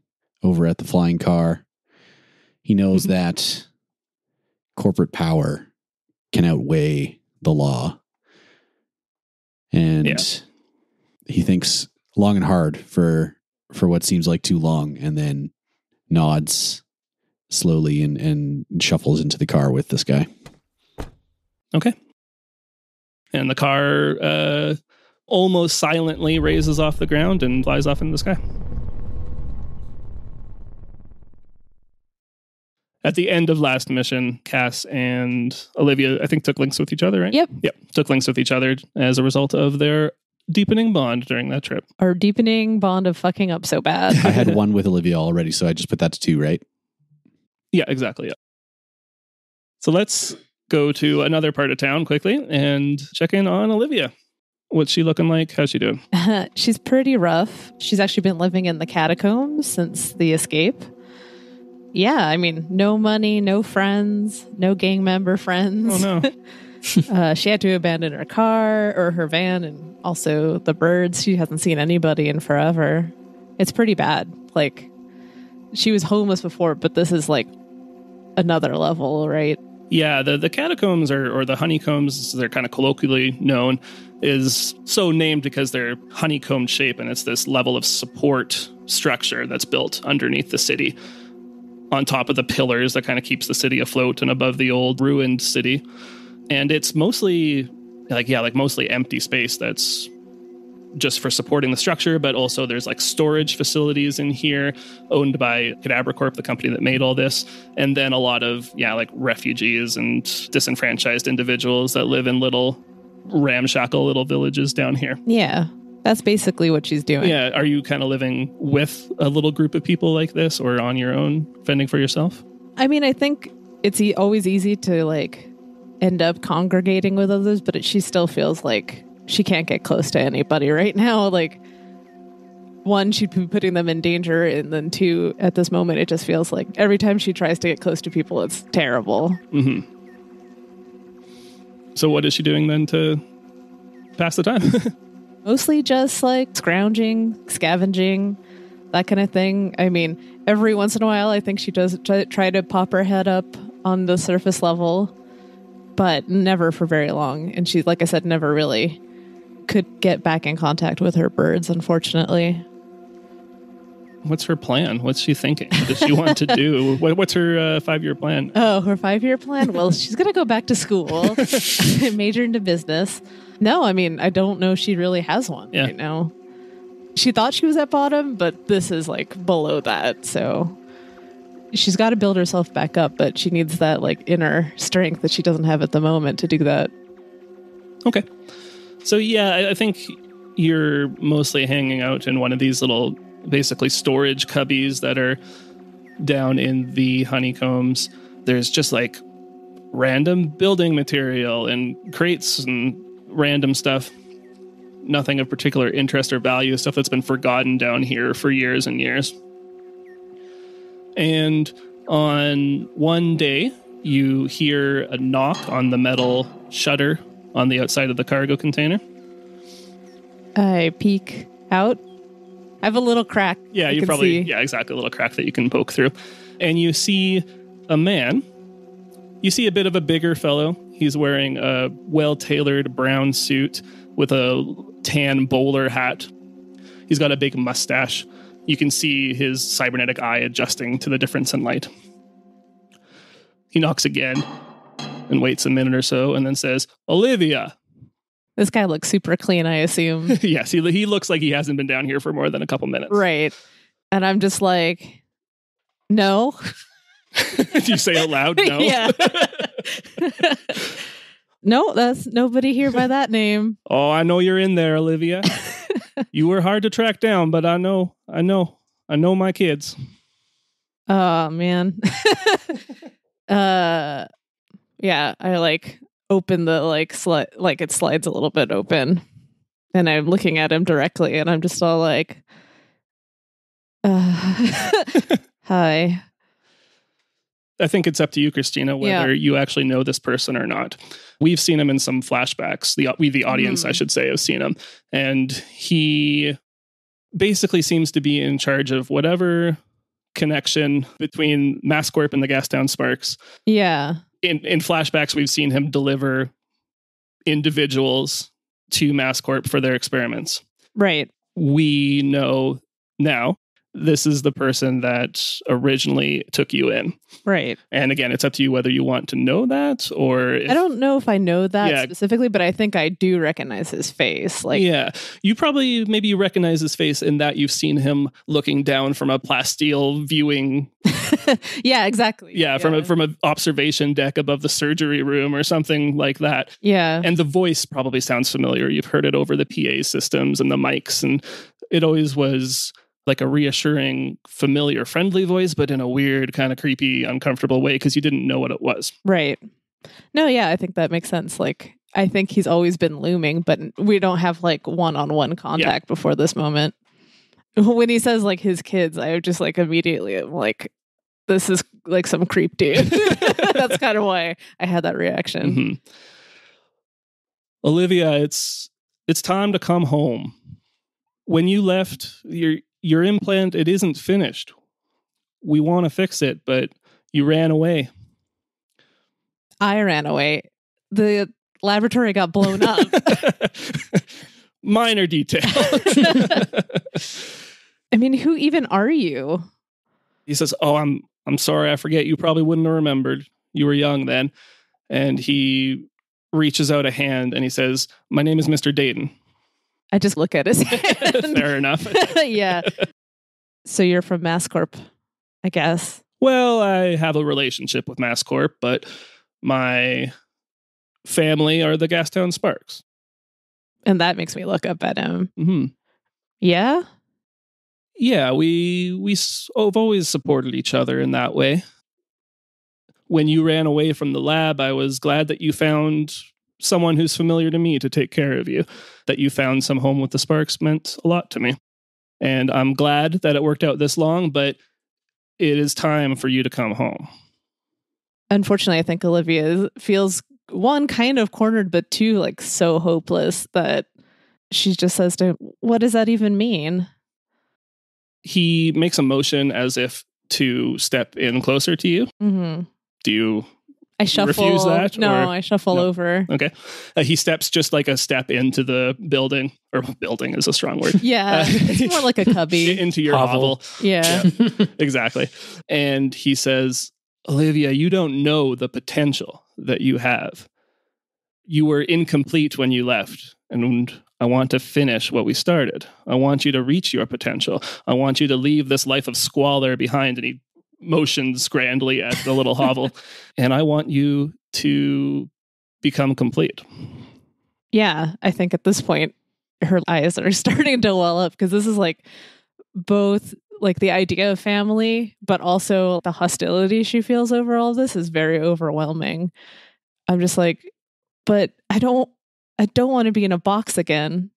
over at the flying car. He knows that corporate power can outweigh the law. And he thinks long and hard for what seems like too long, and then nods slowly and shuffles into the car with this guy. Okay. And the car almost silently raises off the ground and flies off into the sky. At the end of last mission, Cass and Olivia, I think, took links with each other, right? Yep. Took links with each other as a result of their deepening bond during that trip. Our deepening bond of fucking up so bad. I had one with Olivia already, so I just put that to 2, right? Yeah, exactly. Yeah. So let's go to another part of town quickly and check in on Olivia. What's she looking like? How's she doing? She's pretty rough. She's actually been living in the catacombs since the escape. Yeah, I mean, no money, no friends, no gang member friends. Oh, no. She had to abandon her car or her van, and also the birds. She hasn't seen anybody in forever. It's pretty bad. Like, she was homeless before, but this is like another level, right? Yeah, the catacombs or the honeycombs, as they're kind of colloquially known, is so named because they're honeycomb shape, and it's this level of support structure that's built underneath the city, on top of the pillars that kind of keeps the city afloat and above the old ruined city. And it's mostly mostly empty space that's just for supporting the structure, but also there's like storage facilities in here owned by Cadabra Corp, the company that made all this. And then a lot of, like refugees and disenfranchised individuals that live in little ramshackle little villages down here. Yeah. That's basically what she's doing. Yeah. Are you kind of living with a little group of people like this or on your own, fending for yourself? I mean, I think it's always easy to like end up congregating with others, but she still feels like she can't get close to anybody right now. Like, one, she'd be putting them in danger, and then 2, at this moment, it just feels like every time she tries to get close to people, it's terrible. Mm-hmm. So what is she doing then to pass the time? Mostly just like scrounging, scavenging, that kind of thing. I mean, every once in a while, I think she does try to pop her head up on the surface level, but never for very long. And she, like I said, never really could get back in contact with her birds, unfortunately. What's her plan? What's she thinking? What does she want to do? What's her 5-year plan? Oh, her 5-year plan? Well, she's going to go back to school, major into business. No, I mean, I don't know she really has one right now. She thought she was at bottom, but this is like below that. So she's got to build herself back up, but she needs that like inner strength that she doesn't have at the moment to do that. Okay. So I think you're mostly hanging out in one of these little basically storage cubbies that are down in the honeycombs. There's just like random building material and crates and random stuff. Nothing of particular interest or value, stuff that's been forgotten down here for years and years. And on one day, you hear a knock on the metal shutter on the outside of the cargo container. I peek out. I have a little crack. Yeah, you probably see. Yeah, exactly, a little crack that you can poke through. And you see a man. You see a bit of a bigger fellow. He's wearing a well-tailored brown suit with a tan bowler hat. He's got a big mustache. You can see his cybernetic eye adjusting to the difference in light. He knocks again and waits a minute or so and then says, "Olivia." This guy looks super clean, I assume. Yes, he looks like he hasn't been down here for more than a couple minutes. Right. And I'm just like, no. Do you say it loud? No. Yeah. No, that's nobody here by that name. Oh, I know you're in there, Olivia. You were hard to track down, but I know my kids. Oh, man. Yeah, I like open the like it slides a little bit open. And I'm looking at him directly, and I'm just all like, hi. I think it's up to you, Cristina, whether you actually know this person or not. We've seen him in some flashbacks. The audience, I should say, have seen him. And he basically seems to be in charge of whatever connection between MassCorp and the Gastown Sparks. Yeah. In flashbacks, we've seen him deliver individuals to MassCorp for their experiments. Right. We know now this is the person that originally took you in. Right. And again, it's up to you whether you want to know that or... I don't know if I know that specifically, but I think I do recognize his face. Like, yeah. You probably maybe you recognize his face in that you've seen him looking down from a plasteel viewing... yeah, exactly. Yeah, from an observation deck above the surgery room or something like that. Yeah. And the voice probably sounds familiar. You've heard it over the PA systems and the mics, and it always was like a reassuring, familiar, friendly voice, but in a weird, kind of creepy, uncomfortable way because you didn't know what it was. Right. No, yeah, I think that makes sense. Like, I think he's always been looming, but we don't have like one-on-one contact before this moment. When he says like his kids, I just like immediately am like, this is like some creep dude. That's kind of why I had that reaction. Mm-hmm. Olivia, it's time to come home. When you left, your implant, it isn't finished. We want to fix it, but you ran away. I ran away. The laboratory got blown up. Minor detail. I mean, who even are you? He says, "Oh, I'm sorry, I forget. You probably wouldn't have remembered. You were young then." And he reaches out a hand and he says, "My name is Mr. Dayton." I just look at his hand. Fair enough. Yeah. So you're from MassCorp, I guess. Well, I have a relationship with MassCorp, but my family are the Gastown Sparks. And that makes me look up at him. Mm-hmm. Yeah? Yeah, we've always supported each other in that way. When you ran away from the lab, I was glad that you found someone who's familiar to me to take care of you. That you found some home with the Sparks meant a lot to me. And I'm glad that it worked out this long, but it is time for you to come home. Unfortunately, I think Olivia feels, one, kind of cornered, but two, like so hopeless that she just says to him, what does that even mean? He makes a motion as if to step in closer to you. Mm-hmm. Do you I shuffle. refuse that? No, I shuffle over. Okay. He steps just like a step into the building, or building is a strong word. Yeah, it's more like a cubby. Into your hovel. Yeah. Exactly. And he says, Olivia, you don't know the potential that you have. You were incomplete when you left, and I want to finish what we started. I want you to reach your potential. I want you to leave this life of squalor behind. And he motions grandly at the little hovel. And I want you to become complete. Yeah, I think at this point, her eyes are starting to well up because this is like both like the idea of family, but also the hostility she feels over all of this is very overwhelming. I'm just like, but I don't want to be in a box again.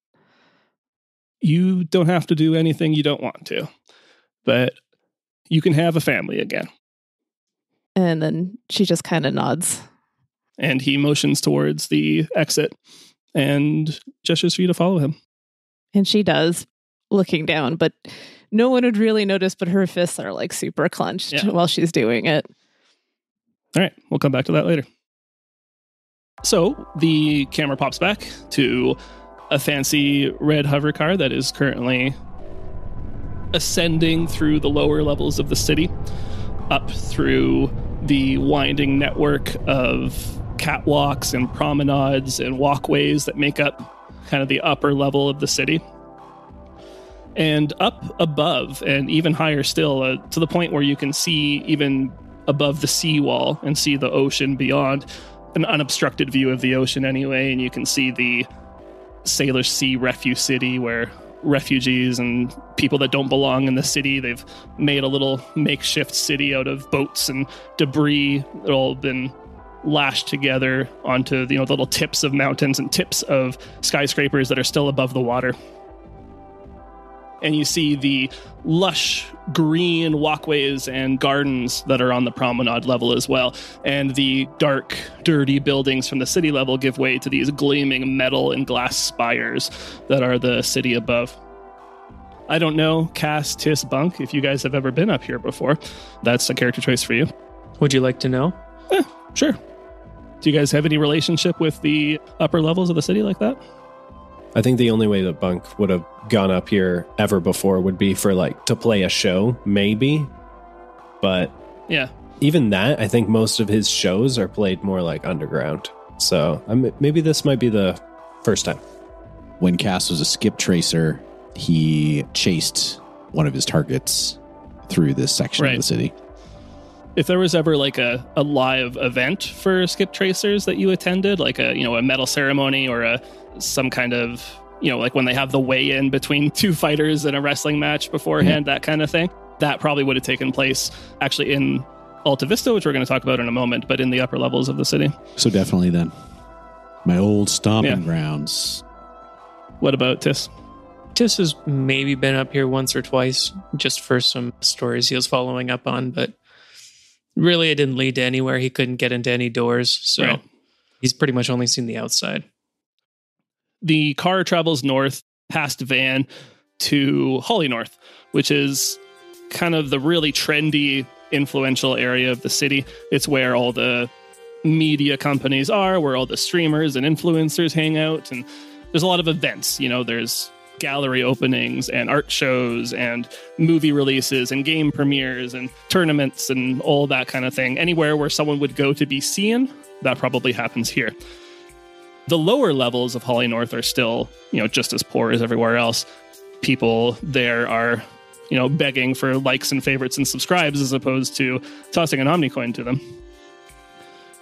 You don't have to do anything you don't want to, but you can have a family again. And then she just kind of nods. And he motions towards the exit and gestures for you to follow him. And she does, looking down, but no one would really notice, but her fists are like super clenched while she's doing it. All right, we'll come back to that later. So the camera pops back to a fancy red hover car that is currently ascending through the lower levels of the city, up through the winding network of catwalks and promenades and walkways that make up kind of the upper level of the city. And up above, and even higher still, to the point where you can see even above the seawall and see the ocean beyond, an unobstructed view of the ocean anyway, and you can see the Sailor Sea Refugee City where refugees and people that don't belong in the city, they've made a little makeshift city out of boats and debris that all been lashed together onto the little tips of mountains and tips of skyscrapers that are still above the water. And you see the lush green walkways and gardens that are on the promenade level as well. And the dark, dirty buildings from the city level give way to these gleaming metal and glass spires that are the city above. I don't know, Cass, Tis, Bunk, if you guys have ever been up here before. That's a character choice for you. Would you like to know? Sure. Do you guys have any relationship with the upper levels of the city like that? I think the only way that Bunk would have gone up here ever before would be for to play a show, maybe. But yeah, even that, I think most of his shows are played more underground. So maybe this might be the first time. When Cass was a skip tracer, he chased one of his targets through this section of the city. If there was ever a live event for skip tracers that you attended, a medal ceremony or some kind of, when they have the weigh-in between two fighters in a wrestling match beforehand, that kind of thing, that probably would have taken place actually in Alta Vista, which we're going to talk about in a moment, but in the upper levels of the city. So definitely then. My old stomping grounds. What about Tis? Tis has maybe been up here once or twice, just for some stories he was following up on, but really it didn't lead to anywhere. He couldn't get into any doors, so he's pretty much only seen the outside. The car travels north past Van to Holly North, which is kind of the really trendy, influential area of the city. It's where all the media companies are, where all the streamers and influencers hang out. And there's a lot of events. There's gallery openings and art shows and movie releases and game premieres and tournaments and all that kind of thing. Anywhere where someone would go to be seen, that probably happens here. The lower levels of Holly North are still, just as poor as everywhere else. People there are, begging for likes and favorites and subscribes as opposed to tossing an Omnicoin to them.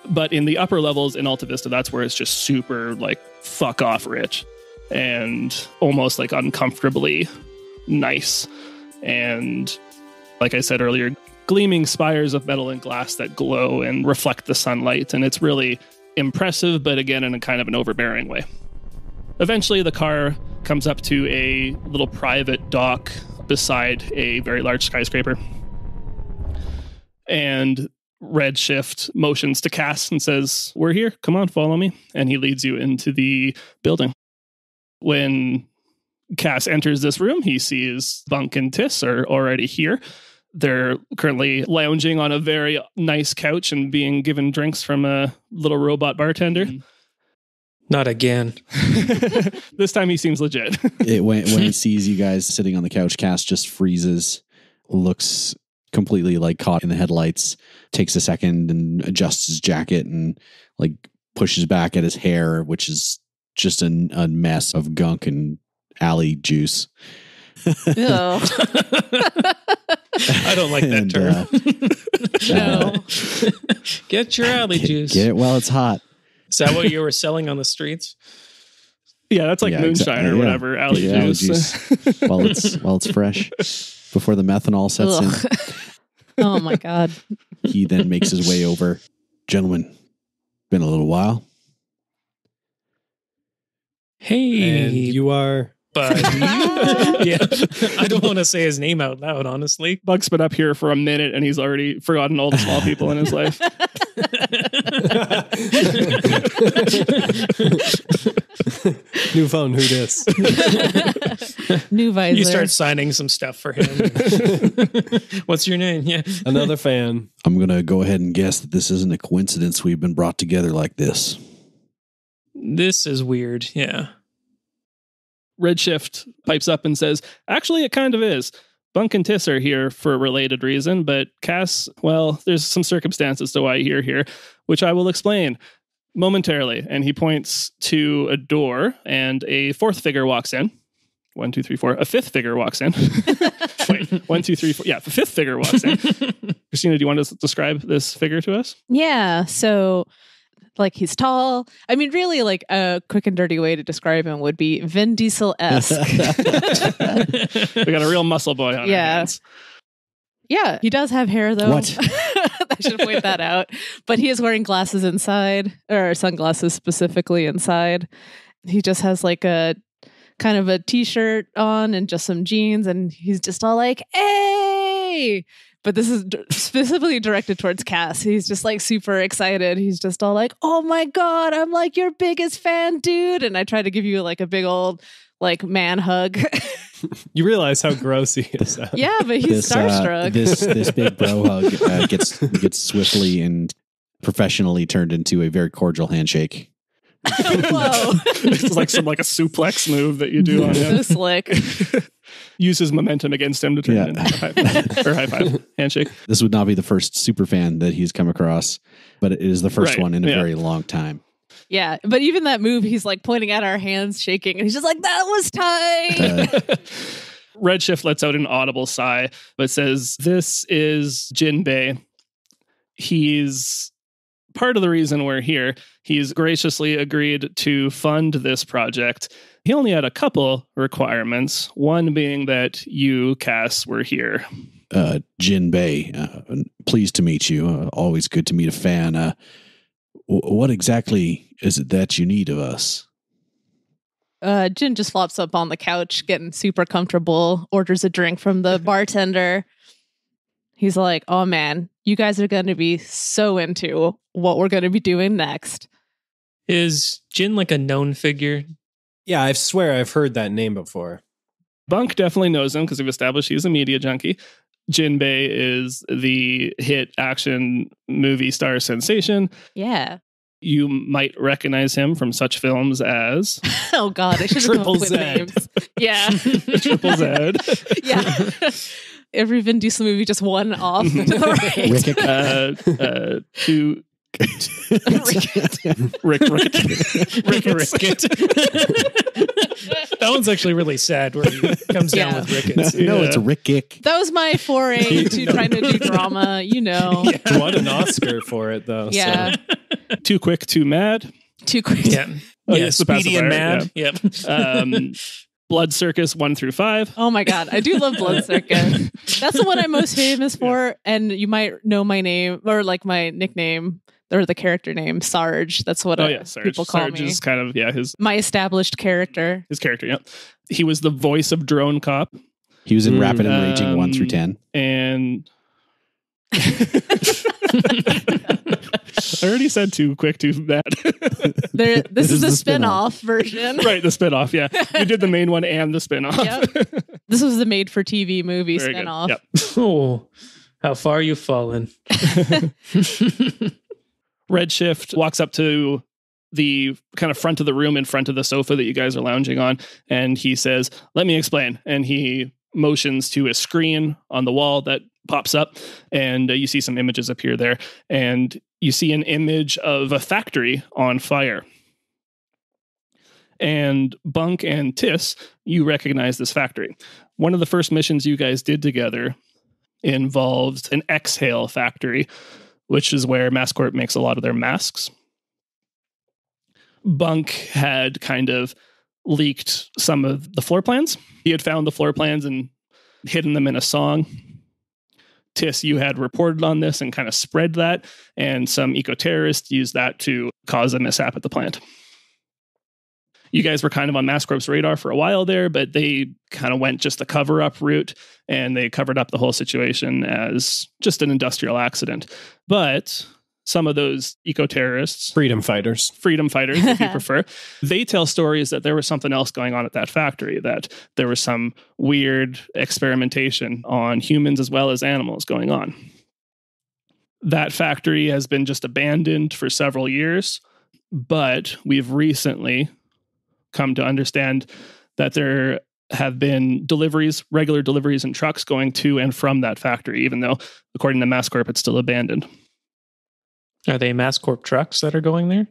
But in the upper levels in Alta Vista, that's where it's just super, fuck off rich and almost uncomfortably nice. And like I said earlier, gleaming spires of metal and glass that glow and reflect the sunlight. And it's really impressive, but again, in a kind of an overbearing way. Eventually, the car comes up to a little private dock beside a very large skyscraper. And Redshift motions to Cass and says, "We're here. Come on, follow me." And he leads you into the building. When Cass enters this room, he sees Bunk and Tis are already here. They're currently lounging on a very nice couch and being given drinks from a little robot bartender. Not again. This time he seems legit. When he sees you guys sitting on the couch, Cass just freezes, looks completely caught in the headlights, takes a second and adjusts his jacket and pushes back at his hair, which is just a mess of gunk and alley juice. No. I don't like that term. No. Get your alley juice. Get it while it's hot. Is that what you were selling on the streets? Yeah, that's moonshine or whatever. Alley juice. while it's fresh, before the methanol sets in. Oh my God. He then makes his way over. "Gentlemen, been a little while." Hey, and you are... But yeah, I don't want to say his name out loud, honestly. Bunk's been up here for a minute and he's already forgotten all the small people in his life. New phone, who dis? New visor. You start signing some stuff for him. What's your name? Yeah. Another fan. I'm going to go ahead and guess that this isn't a coincidence we've been brought together like this. This is weird. Yeah. Redshift pipes up and says, "Actually, it kind of is. Bunk and Tis are here for a related reason, but Cass, well, there's some circumstances to why you're here, which I will explain momentarily." And he points to a door and a fourth figure walks in. 1, 2, 3, 4. A fifth figure walks in. Wait, 1, 2, 3, 4. Yeah, the fifth figure walks in. Cristina, do you want to describe this figure to us? Yeah. So he's tall. I mean, really, a quick and dirty way to describe him would be Vin Diesel-esque. We got a real muscle boy on our hands. Yeah, he does have hair, though. What? I should point that out. But he is wearing glasses inside, or sunglasses specifically inside. He just has like a kind of a t-shirt on and just some jeans, and he's just all like, hey! But this is specifically directed towards Cass. He's just like super excited. He's just all like, oh my God, I'm like your biggest fan, dude. And I try to give you like a big old like man hug. You realize how gross he is. Yeah, but he's starstruck. This big bro hug gets swiftly and professionally turned into a very cordial handshake. Whoa. It's like a suplex move that you do on him. So slick. Uses momentum against him to turn it into a high five handshake. This would not be the first super fan that he's come across, but it is the first one in a very long time. Yeah, but even that move, he's like pointing at our hands, shaking, and he's just like, that was tight. Redshift lets out an audible sigh, but says, this is Jinbei. He's part of the reason we're here. He's graciously agreed to fund this project. He only had a couple requirements, one being that you, Cass, were here. Jinbei, pleased to meet you. Always good to meet a fan. What exactly is it that you need of us? Jin just flops up on the couch, getting super comfortable, orders a drink from the bartender. He's like, oh man, you guys are going to be so into what we're going to be doing next. Is Jin like a known figure? Yeah, I swear I've heard that name before. Bunk definitely knows him because we've established he's a media junkie. Jinbei is the hit action movie star sensation. Yeah. You might recognize him from such films as... Oh God, I should have come up with names. Yeah. Triple Z. Yeah. Every Vin Diesel movie just one off to the right. Ricket. That one's actually really sad where he comes down with rickets. No, it's Rick. That was my foray into trying to do drama, you know. He won an Oscar for it, though. Yeah. So. Too quick, too mad. Too quick. Yeah. Yeah, Speedy and mad. Yeah. Yep. Blood Circus 1 through 5. Oh my God. I do love Blood Circus. That's the one I'm most famous for. And you might know my name or like my nickname or the character name, Sarge. That's what people call Sarge me. Is kind of, my established character. His character, yeah. He was the voice of Drone Cop. He was in Rapid and Raging 1 through 10. And... I already said too quick, too bad. This is the spin-off version. Right, the spin-off, yeah. You did the main one and the spin-off. Yep. This was the made-for-TV movie Very spin-off. Yep. Oh, how far you've fallen. Redshift walks up to the kind of front of the room in front of the sofa that you guys are lounging on, and he says, let me explain. And he motions to a screen on the wall that pops up, and you see some images appear there, and you see an image of a factory on fire. And Bunk and Tiss, you recognize this factory. One of the first missions you guys did together involved an exhale factory, which is where MassCorp makes a lot of their masks. Bunk had kind of leaked some of the floor plans. He had found the floor plans and hidden them in a song. Tiss, you had reported on this and kind of spread that, and some eco-terrorists used that to cause a mishap at the plant. You guys were kind of on MassCorp's radar for a while there, but they kind of went just the cover-up route, and they covered up the whole situation as just an industrial accident. But some of those eco-terrorists... Freedom fighters, if you prefer. They tell stories that there was something else going on at that factory, that there was some weird experimentation on humans as well as animals going on. That factory has been just abandoned for several years, but we've recently come to understand that there have been regular deliveries in trucks going to and from that factory, even though, according to MassCorp, it's still abandoned. Are they MassCorp trucks that are going there?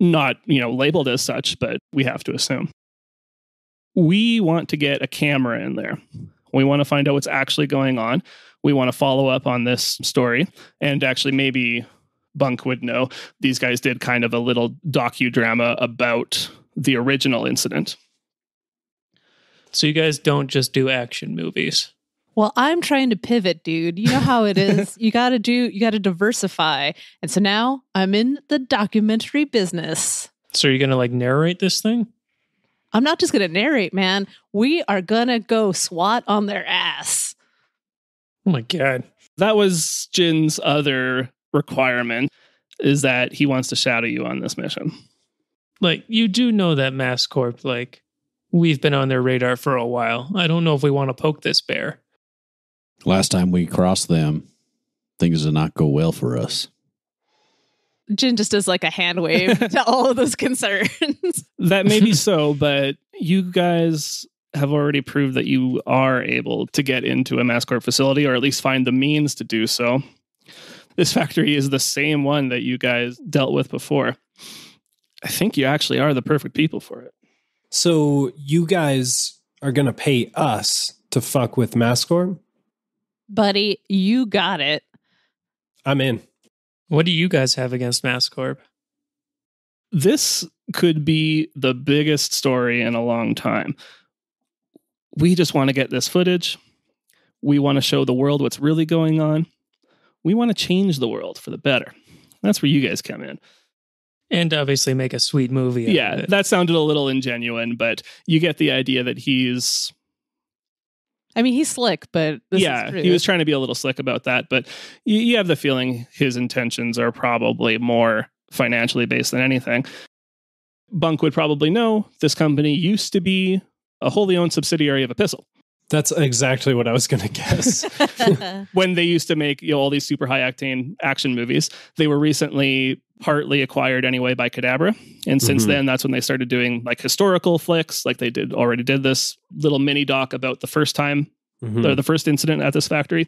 Not, labeled as such, but we have to assume. We want to get a camera in there. We want to find out what's actually going on. We want to follow up on this story. And actually, maybe Bunk would know, these guys did kind of a little docudrama about the original incident. So you guys don't just do action movies? Well, I'm trying to pivot, dude. You know how it is. You got to diversify. And so now I'm in the documentary business. So you're going to like narrate this thing? I'm not just going to narrate, man. We are going to go SWAT on their ass. Oh my God. That was Jin's other requirement, is that he wants to shadow you on this mission. Like, you do know that Mass Corp, like, we've been on their radar for a while. I don't know if we want to poke this bear. Last time we crossed them, things did not go well for us. Jin just does like a hand wave to all of those concerns. That may be so, but you guys have already proved that you are able to get into a Mass Corp facility, or at least find the means to do so. This factory is the same one that you guys dealt with before. I think you actually are the perfect people for it. So you guys are going to pay us to fuck with Mass Corp? Buddy, you got it. I'm in. What do you guys have against Mass Corp? This could be the biggest story in a long time. We just want to get this footage. We want to show the world what's really going on. We want to change the world for the better. That's where you guys come in. And obviously make a sweet movie. Yeah, that sounded a little ingenuine, but you get the idea that he's... I mean, he's slick, but this is true. He was trying to be a little slick about that, but you have the feeling his intentions are probably more financially based than anything. Bunk would probably know this company used to be a wholly owned subsidiary of Epistle. That's exactly what I was going to guess. When they used to make all these super high octane action movies, they were recently partly acquired anyway by Cadabra. And since then, that's when they started doing like historical flicks. Like they already did this little mini doc about the first time or the first incident at this factory,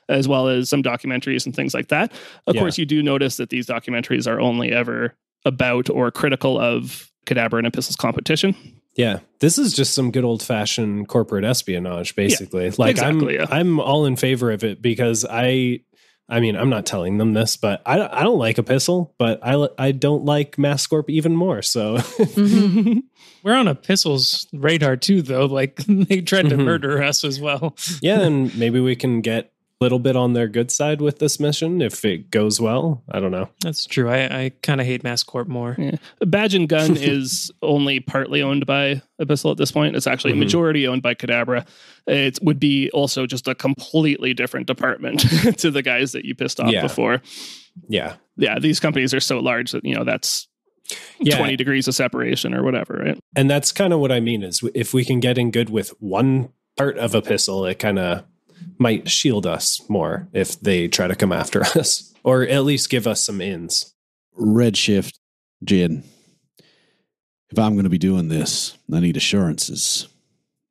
as well as some documentaries and things like that. Of course, you do notice that these documentaries are only ever about or critical of Cadabra and Epistle's competition. Yeah, this is just some good old-fashioned corporate espionage, basically. Yeah, exactly, I'm all in favor of it because I mean, I'm not telling them this, but I don't like Epistle, but I don't like Mass Corp even more. So we're on Epistle's radar too, though. Like they tried to murder us as well. Yeah, and maybe we can get a little bit on their good side with this mission if it goes well. I don't know. That's true. I kind of hate Mass Corp more. Yeah. Badge and Gun is only partly owned by Epistle at this point. It's actually a majority owned by Cadabra. It would be also just a completely different department to the guys that you pissed off before. Yeah. Yeah, these companies are so large that, that's 20 degrees of separation or whatever, right? And that's kind of what I mean is if we can get in good with one part of Epistle, it kind of might shield us more if they try to come after us, or at least give us some ins. Redshift, Jin. If I'm going to be doing this, I need assurances.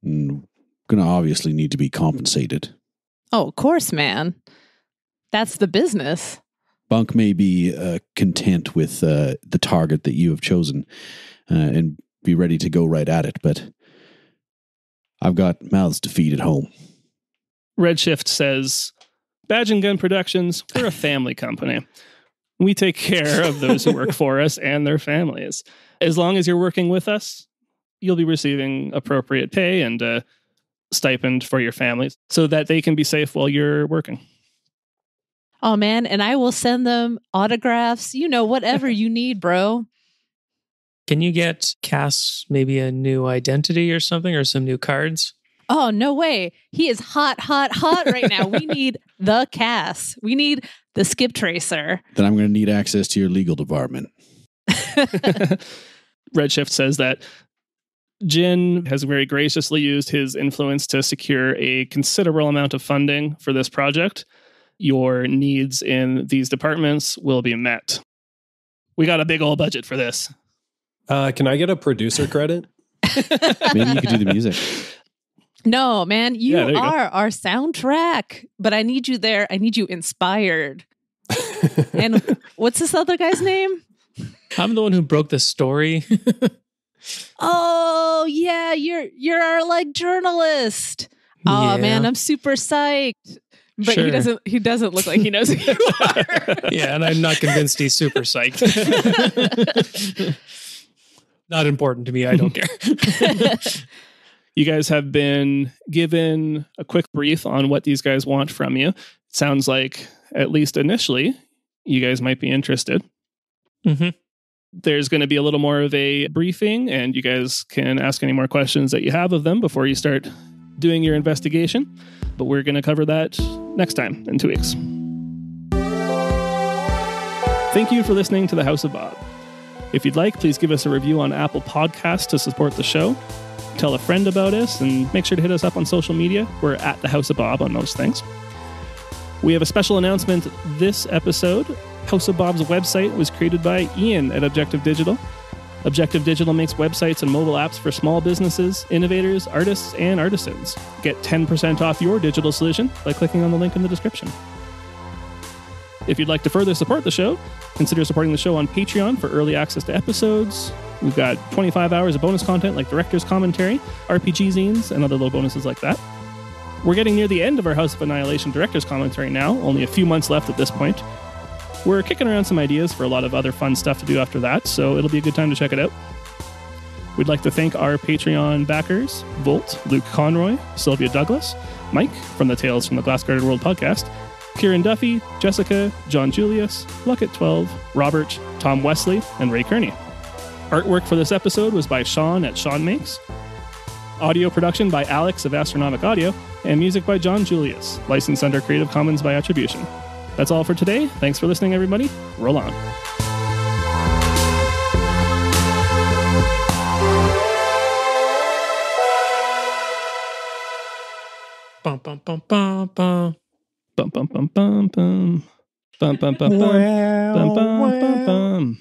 I'm going to obviously need to be compensated. Oh, of course, man. That's the business. Bunk may be content with the target that you have chosen and be ready to go right at it, but I've got mouths to feed at home. Redshift says, Badge and Gun Productions, we're a family company. We take care of those who work for us and their families. As long as you're working with us, you'll be receiving appropriate pay and a stipend for your families so that they can be safe while you're working. Oh, man. And I will send them autographs, whatever you need, bro. Can you get Cass maybe a new identity or something, or some new cards? Oh, no way. He is hot right now. We need the Cass. We need the skip tracer. Then I'm going to need access to your legal department. Redshift says that Jin has very graciously used his influence to secure a considerable amount of funding for this project. Your needs in these departments will be met. We got a big old budget for this. Can I get a producer credit? Maybe you could do the music. No, man, you go. are our soundtrack, but I need you there. I need you inspired. And what's this other guy's name? I'm the one who broke the story. Oh, yeah, you're our journalist. Oh, man, I'm super psyched. But Sure. he doesn't look like he knows who you are. Yeah, and I'm not convinced he's super psyched. Not important to me. I don't care. You guys have been given a quick brief on what these guys want from you. It sounds like, at least initially, you guys might be interested. Mm-hmm. There's going to be a little more of a briefing, and you guys can ask any more questions that you have of them before you start doing your investigation. But we're going to cover that next time in 2 weeks. Thank you for listening to The House of Bob. If you'd like, please give us a review on Apple Podcasts to support the show. Tell a friend about us, and make sure to hit us up on social media. We're at The House of Bob on most things. We have a special announcement this episode. House of Bob's website was created by Ian at Objective Digital. Objective Digital makes websites and mobile apps for small businesses, innovators, artists, and artisans. Get 10% off your digital solution by clicking on the link in the description. If you'd like to further support the show, consider supporting the show on Patreon for early access to episodes. We've got 25 hours of bonus content like director's commentary, RPG zines, and other little bonuses like that. We're getting near the end of our House of Annihilation director's commentary now, only a few months left at this point. We're kicking around some ideas for a lot of other fun stuff to do after that, so it'll be a good time to check it out. We'd like to thank our Patreon backers, Volt, Luke Conroy, Sylvia Douglas, Mike from the Tales from the Glass-Guarded World podcast, Kieran Duffy, Jessica, John Julius, Luckett12, Robert, Tom Wesley, and Ray Kearney. Artwork for this episode was by Shaun at Shaun Makes. Audio production by Alex of Astronomic Audio, and music by John Julius, licensed under Creative Commons by Attribution. That's all for today. Thanks for listening, everybody. Roll on. Bum, bum, bum, bum, bum. Bum, bum, bum, bum, bum. Bum, bum, bum, bum. Bum, bum, bum, bum.